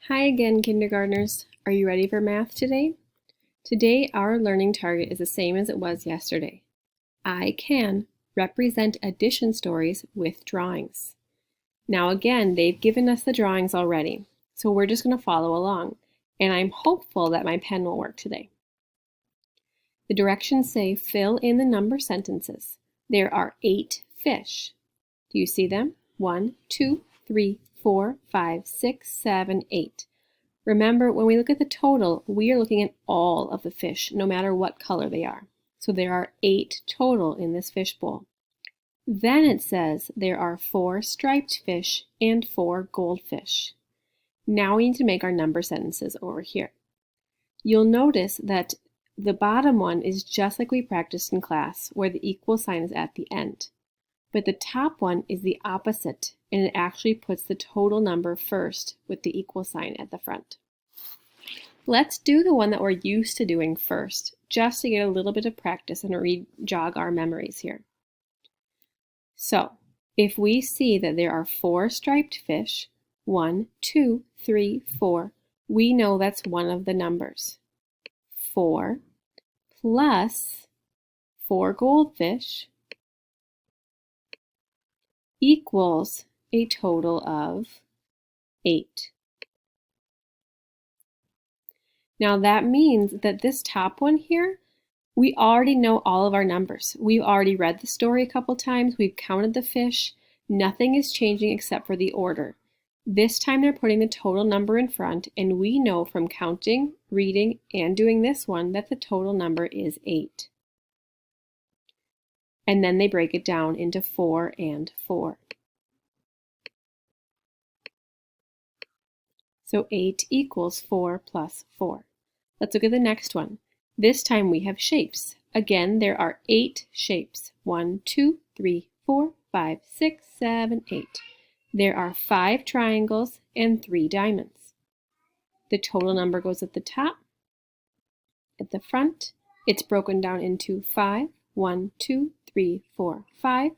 Hi again, kindergartners. Are you ready for math today? Today, our learning target is the same as it was yesterday. I can represent addition stories with drawings. Now again, they've given us the drawings already, so we're just going to follow along, and I'm hopeful that my pen will work today. The directions say fill in the number sentences. There are 8 fish. Do you see them? 1, 2, 3, 4, 5, 6, 7, 8. Remember, when we look at the total, we are looking at all of the fish, no matter what color they are. So there are 8 total in this fish bowl. Then it says there are 4 striped fish and 4 goldfish. Now we need to make our number sentences over here. You'll notice that the bottom one is just like we practiced in class, where the equal sign is at the end. But the top one is the opposite, and it actually puts the total number first with the equal sign at the front. Let's do the one that we're used to doing first, just to get a little bit of practice and jog our memories here. So, if we see that there are 4 striped fish, 1, 2, 3, 4, we know that's one of the numbers. 4 plus 4 goldfish equals a total of 8. Now that means that this top one here, we already know all of our numbers. We've already read the story a couple times, we've counted the fish, nothing is changing except for the order. This time they're putting the total number in front, and we know from counting, reading, and doing this one that the total number is 8. And then they break it down into 4 and 4. So 8 equals 4 plus 4. Let's look at the next one. This time we have shapes. Again, there are 8 shapes. 1, 2, 3, 4, 5, 6, 7, 8. There are 5 triangles and 3 diamonds. The total number goes at the top. At the front, it's broken down into 5. 1, 2, 3, 4, 5.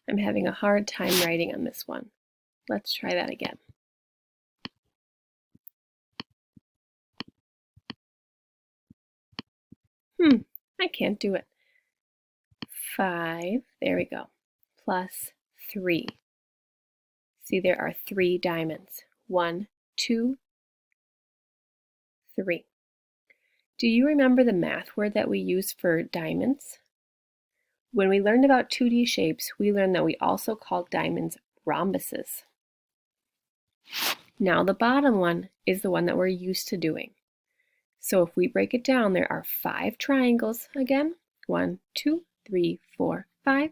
I'm having a hard time writing on this one. Let's try that again. I can't do it. 5, there we go, plus 3. See, there are 3 diamonds. 1, 2, 3. Do you remember the math word that we use for diamonds? When we learned about 2D shapes, we learned that we also called diamonds rhombuses. Now the bottom one is the one that we're used to doing. So if we break it down, there are 5 triangles again. 1, 2, 3, 4, 5.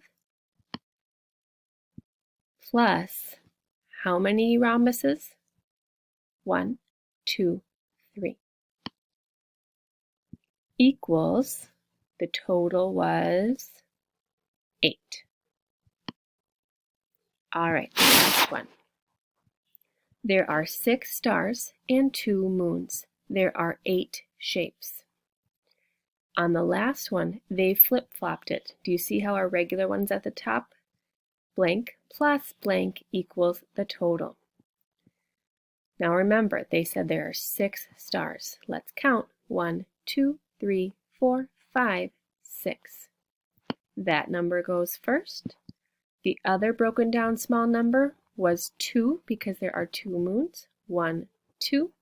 Plus, how many rhombuses? 1, 2, 3. Equals, the total was 8. All right, the last one. There are 6 stars and 2 moons. There are 8 shapes. On the last one, they flip-flopped it. Do you see how our regular one's at the top? Blank plus blank equals the total. Now remember, they said there are 6 stars. Let's count. 1, 2, 3, 4, 5, 6. That number goes first. The other broken down small number was 2 because there are 2 moons. 1, 2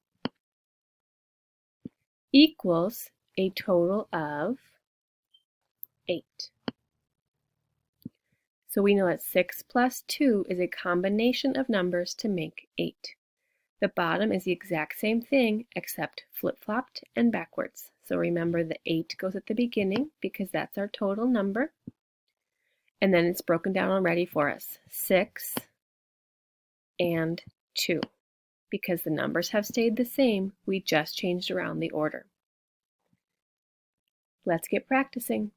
equals a total of 8. So we know that 6 plus 2 is a combination of numbers to make 8. The bottom is the exact same thing except flip-flopped and backwards. So remember, the 8 goes at the beginning because that's our total number. And then it's broken down already for us. 6 and 2. Because the numbers have stayed the same, we just changed around the order. Let's get practicing.